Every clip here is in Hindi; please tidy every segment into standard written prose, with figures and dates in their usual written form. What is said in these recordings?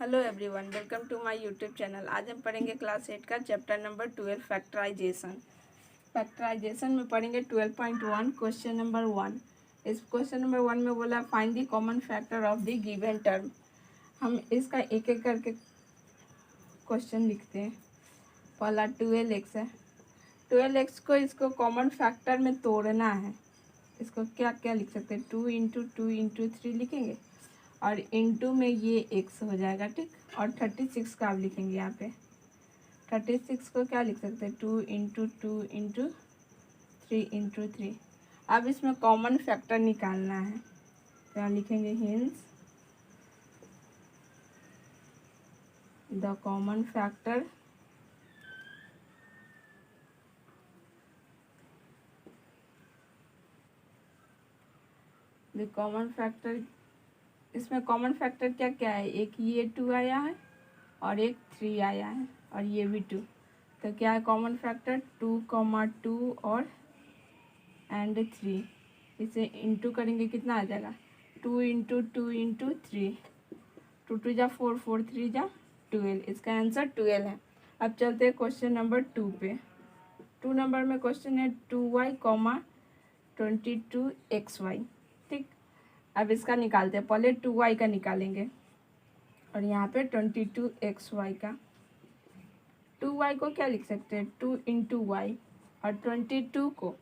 Hello everyone, welcome to my YouTube channel. आज हम पढ़ेंगे क्लास 8 का चैप्टर नंबर 12 फैक्टराइजेशन। फैक्टराइजेशन में पढ़ेंगे 12.1 क्वेश्चन नंबर 1। इस क्वेश्चन नंबर 1 में बोला find the common factor of the given term. हम इसका एक एक करके क्वेश्चन लिखते हैं। पहला 12x है। 12x को इसको कॉमन फैक्टर में तोड़ना है। इसको क्या क्या लिख सकते हैं, 2 × 2 × 3 लिखेंगे और इंटू में ये x हो जाएगा, ठीक। और 36 का आप लिखेंगे यहाँ पे। 36 को क्या लिख सकते हैं, 2 × 2 × 3 × 3। अब इसमें कॉमन फैक्टर निकालना है तो यहाँ लिखेंगे हिंस द कॉमन फैक्टर इसमें कॉमन फैक्टर क्या क्या है, एक ये 2 आया है और एक 3 आया है और ये भी 2। तो क्या है कॉमन फैक्टर, 2, 2 और एंड 3। इसे इंटू करेंगे कितना आ जाएगा, 2 × 2 × 3। 2 2 जा 4, 4 3 जा 12। इसका आंसर 12 है। अब चलते हैं क्वेश्चन नंबर 2 पे। 2 नंबर में क्वेश्चन है 2y, 22xy, ठीक। अब इसका निकालते हैं। पहले 2y का निकालेंगे और यहाँ पे 22xy का। 2y को क्या लिख सकते हैं, 2 × y और 22 को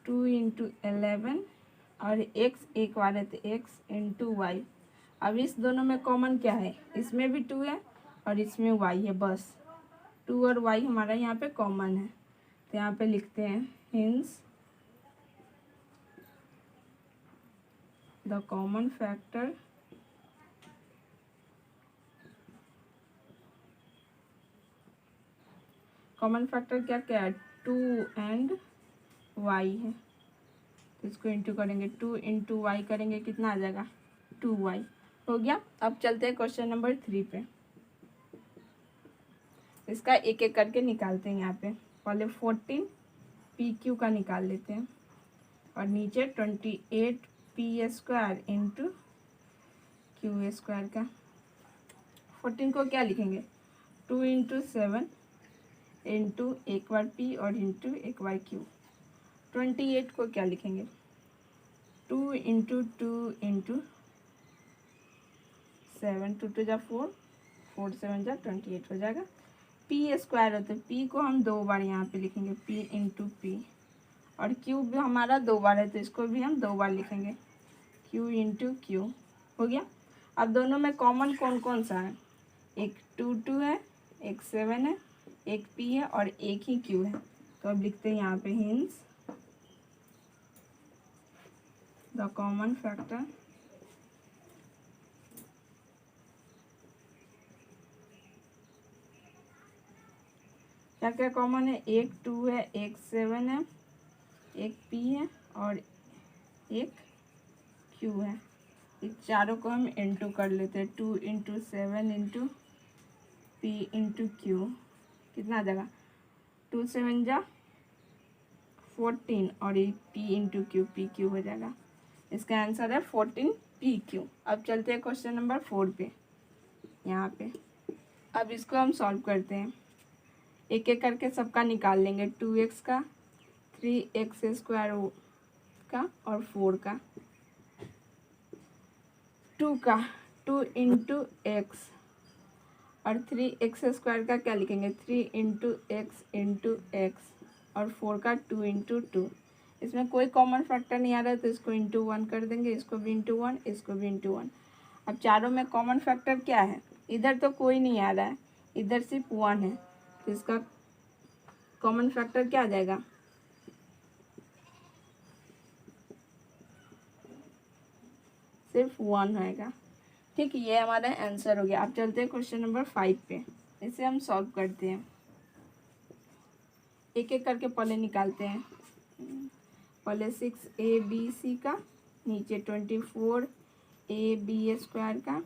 2 × 11 और x एक बार है तो x × y। अब इस दोनों में कॉमन क्या है, इसमें भी 2 है और इसमें y है, बस 2 और y हमारा यहाँ पे कॉमन है। तो यहाँ पे लिखते हैं हिंस द कॉमन फैक्टर क्या क्या है, 2 एंड y है। तो इसको इंटू करेंगे, 2 × y करेंगे कितना आ जाएगा, 2y हो गया। अब चलते हैं क्वेश्चन नंबर 3 पे। इसका एक एक करके निकालते हैं। यहाँ पे पहले 14 PQ का निकाल लेते हैं और नीचे 28 P² × Q² का। 14 को क्या लिखेंगे, 2 × 7 इंटू एक बार P और इंटू एक बार Q। 28 को क्या लिखेंगे, 2 × 2 × 7, 2 2 जा 4, 4 7 जा 28 हो जाएगा। P² होता है, P को हम 2 बार यहाँ पे लिखेंगे, P × P। और Q भी हमारा 2 बार है तो इसको भी हम 2 बार लिखेंगे, Q × Q हो गया। अब दोनों में कॉमन कौन कौन सा है, एक 2 2 है, एक 7 है, एक P है और एक ही Q है। तो अब लिखते हैं यहाँ पे हिंस द कॉमन फैक्टर क्या क्या कॉमन है, एक 2 है, एक 7 है, एक P है और एक Q है। इस चारों को हम इंटू कर लेते हैं, 2 × 7 × P × Q कितना आ जाएगा, 2 7 जा 14 और ये P × Q PQ हो जाएगा। इसका आंसर है 14 PQ। अब चलते हैं क्वेश्चन नंबर 4 पे। यहाँ पे अब इसको हम सॉल्व करते हैं, एक एक करके सबका निकाल लेंगे, 2x का, 3x² का और 4 का। 2 का 2 × x और 3x² का क्या लिखेंगे, 3 × x × x और 4 का 2 × 2। इसमें कोई कॉमन फैक्टर नहीं आ रहा है तो इसको इंटू 1 कर देंगे, इसको भी इंटू 1, इसको भी इंटू 1। अब चारों में कॉमन फैक्टर क्या है, इधर तो कोई नहीं आ रहा है, इधर सिर्फ 1 है तो इसका कॉमन फैक्टर क्या आ जाएगा, सिर्फ 1 आएगा, ठीक। ये हमारा आंसर हो गया। अब चलते हैं क्वेश्चन नंबर 5 पे। इसे हम सॉल्व करते हैं, एक एक करके पहले निकालते हैं। पहले 6abc का, नीचे 24ab² का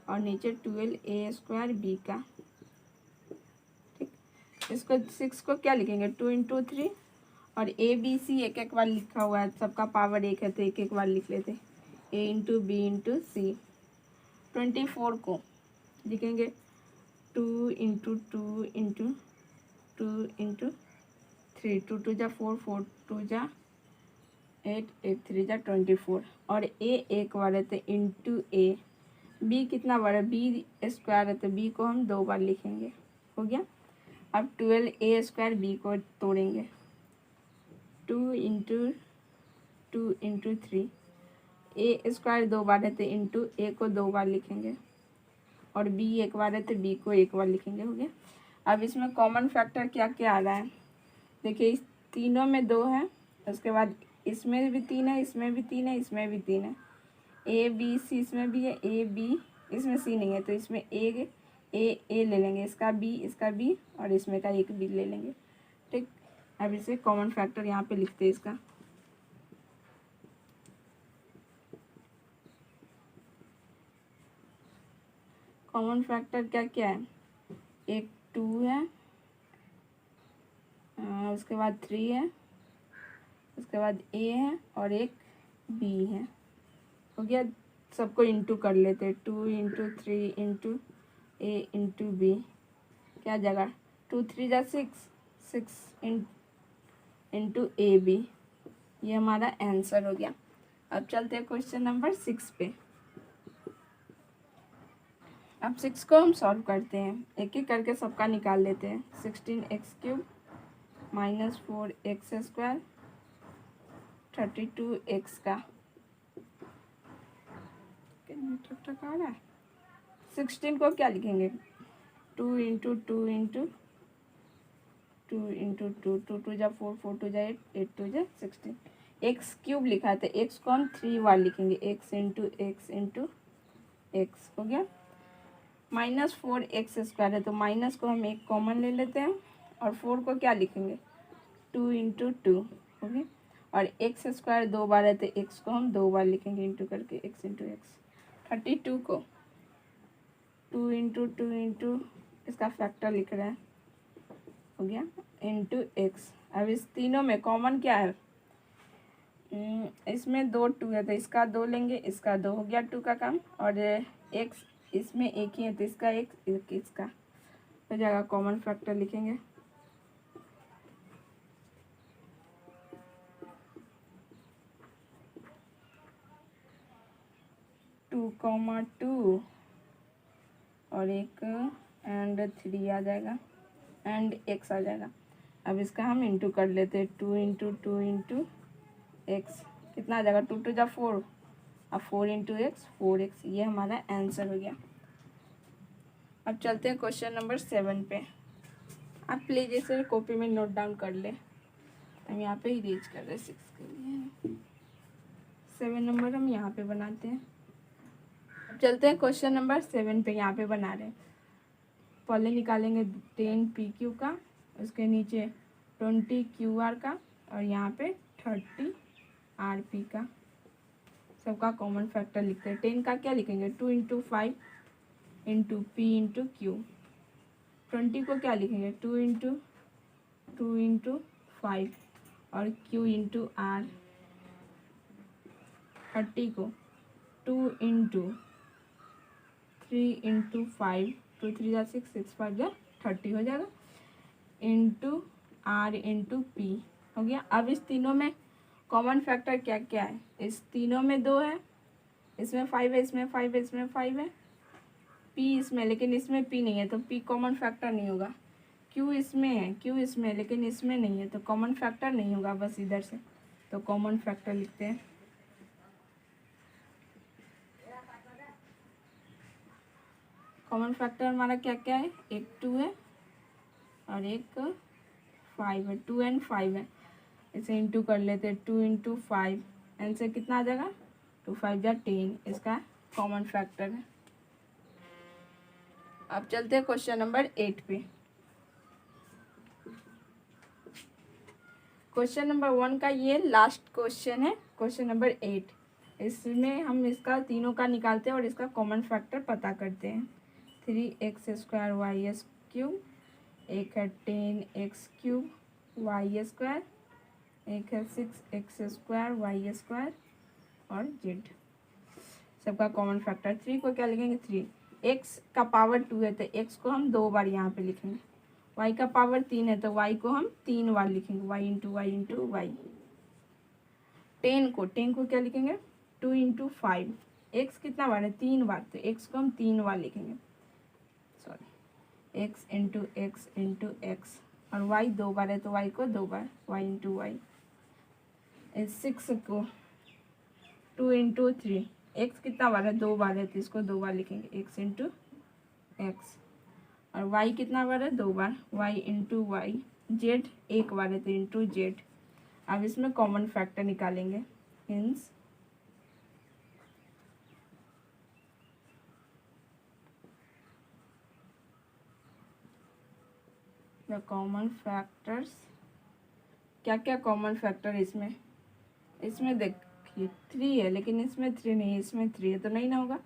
और नीचे 12a² का, ठीक। इसको 6 को क्या लिखेंगे, 2 × 3 और abc एक एक बार लिखा हुआ है, सबका पावर 1 है तो एक एक बार लिख लेते, a × b × c। 24 को लिखेंगे 2 × 2 × 2 × 3, 2 × 2 = 4, 4 × 2 = 8, 8 × 3 = 24। और ए एक बार है तो इंटू ए, बी कितना बार है, बी स्क्वायर है तो बी को हम 2 बार लिखेंगे। हो गया। अब 12a² बी को तोड़ेंगे, 2 × 2 × 3, ए स्क्वायर 2 बार है तो इंटू ए को 2 बार लिखेंगे, और बी एक बार है तो बी को 1 बार लिखेंगे। हो गया। अब इसमें कॉमन फैक्टर क्या क्या आ रहा है, देखिए इस तीनों में 2 है, उसके बाद इसमें भी 3 है, इसमें भी 3 है, इसमें भी 3 है, ए बी सी इसमें भी है, ए बी, इसमें सी नहीं है तो इसमें ए ले लेंगे, इसका बी और इसमें का एक बी ले लेंगे। ठीक। अब इसे कॉमन फैक्टर यहाँ पे लिखते हैं इसका। कॉमन फैक्टर क्या क्या है, एक 2 है, उसके बाद 3 है, उसके बाद ए है और एक बी है। हो गया। सबको इंटू कर लेते हैं, 2 × 3 × ए × बी, क्या जगह 2 × 3 = 6, 6 × ए बी, ये हमारा आंसर हो गया। अब चलते हैं क्वेश्चन नंबर 6 पे। अब 6 को हम सॉल्व करते हैं, एक एक करके सबका निकाल लेते हैं। 16x³ - 4x² 32x का ठक आ रहा है। 16 को क्या लिखेंगे, 2 × 2 × 2 × 2, 2 × 2 = 4, 4 × 2 = 8, 8 × 2 = 16। x³ लिखा था, x को हम 3 बार लिखेंगे, x × x × x। हो गया। -4x² है तो माइनस को हम एक कॉमन ले लेते हैं, और 4 को क्या लिखेंगे, 2 × 2। हो गया। और x² 2 बार है तो x को हम 2 बार लिखेंगे इंटू करके, x × x। 32 को 2 × 2 × इसका फैक्टर लिख रहा है। हो गया, इंटू x। अब इस तीनों में कॉमन क्या है, इसमें 2 2 है तो इसका 2 लेंगे, इसका 2, हो गया 2 का काम, और x इसमें एक ही है तो इसका एक इसका हो जाएगा। कॉमन फैक्टर लिखेंगे, टू कॉमा 2 और एक एंड 3 आ जाएगा, एंड x आ जाएगा। अब इसका हम इंटू कर लेते हैं, 2 × 2 × x, कितना आ जाएगा, 2 × 2 = 4, अब 4 × x 4x, ये हमारा आंसर हो गया। अब चलते हैं क्वेश्चन नंबर 7 पे। आप प्लीज़ इसे कॉपी में नोट डाउन कर ले, हम यहाँ पे इरेज कर रहे हैं 6 के लिए। 7 नंबर हम यहाँ पे बनाते हैं। अब चलते हैं क्वेश्चन नंबर 7 पे, यहाँ पे बना रहे हैं। पहले निकालेंगे 10 PQ का, उसके नीचे 20 QR का, और यहाँ पे 30 RP का। सबका कॉमन फैक्टर लिखते हैं। 10 का क्या लिखेंगे, 2 × 5 × P × Q। 20 को क्या लिखेंगे, 2 × 2 × 5 और Q × R। 30 को 2 × 3 × 5, 2 × 3 = 6, 6 × 5 = 30 हो जाएगा, इंटू R × P। हो गया। अब इस तीनों में कॉमन फैक्टर क्या क्या है, इस तीनों में 2 है, इसमें 5 है, इसमें 5 है, इसमें 5 है, P इसमें, लेकिन इसमें P नहीं है तो P कॉमन फैक्टर नहीं होगा। Q इसमें है, Q इसमें, लेकिन इसमें नहीं है तो कॉमन फैक्टर नहीं होगा, बस इधर से। तो कॉमन फैक्टर लिखते हैं। कॉमन फैक्टर हमारा क्या क्या है, एक 2 है और एक 5 है, 2 और 5 है। इसे इंटू कर लेते हैं, 2 × 5, आंसर कितना आ जाएगा, 2 × 5 = 10, इसका कॉमन फैक्टर है। अब चलते हैं क्वेश्चन नंबर 8 पे। क्वेश्चन नंबर 1 का ये लास्ट क्वेश्चन है, क्वेश्चन नंबर 8। इसमें हम इसका तीनों का निकालते हैं और इसका कॉमन फैक्टर पता करते हैं। 3x² y3, एक है 10x³ y², एक है 6x² y² और z। सबका कॉमन फैक्टर 3 को क्या लिखेंगे, 3 x का पावर 2 है तो x को हम 2 बार यहाँ पे लिखेंगे, y का पावर 3 है तो y को हम 3 बार लिखेंगे, y into Y into Y. 10 को क्या लिखेंगे 2 इंटू 5, x कितना बार है 3 बार, तो x को हम 3 बार लिखेंगे, सॉरी x इंटू एक्स, और y 2 बार है तो y को 2 बार, y इंटू वाई। 6 को 2 इंटू 3, x कितना बार है 2 बार है तो इसको 2 बार लिखेंगे, x इंटू एक्स। और y कितना बार है 2 बार, y इंटू वाई। z 1 बार है तो इंटू z। अब इसमें कॉमन फैक्टर निकालेंगे, हिंस द कॉमन फैक्टर्स। क्या क्या कॉमन फैक्टर इसमें देखिए 3 है लेकिन इसमें 3 नहीं है, इसमें 3 है तो नहीं ना होगा।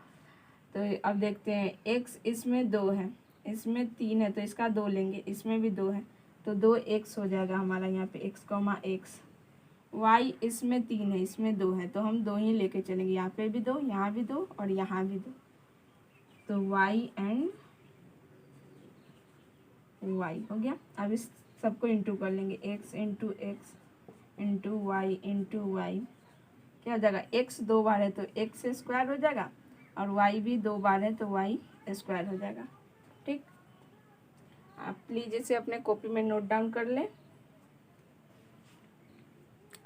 तो अब देखते हैं, x इसमें 2 है, इसमें 3 है तो इसका 2 लेंगे, इसमें भी 2 है तो 2x हो जाएगा हमारा यहाँ पे x, y इसमें 3 है, इसमें 2 है तो हम 2 ही लेके चलेंगे, यहाँ पे भी 2, यहाँ भी 2 और यहाँ भी 2, तो y एंड y हो गया। अब इस सबको इंटू कर लेंगे, x into X into Y into Y, क्या हो जाएगा, x 2 बार है तो x स्क्वायर हो जाएगा और y भी 2 बार है तो y स्क्वायर हो जाएगा। ठीक, आप प्लीज़ इसे अपने कॉपी में नोट डाउन कर लें।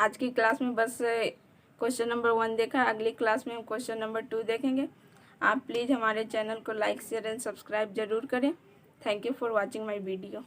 आज की क्लास में बस क्वेश्चन नंबर 1 देखा, अगली क्लास में हम क्वेश्चन नंबर 2 देखेंगे। आप प्लीज़ हमारे चैनल को लाइक शेयर एंड सब्सक्राइब जरूर करें। Thank you for watching my video.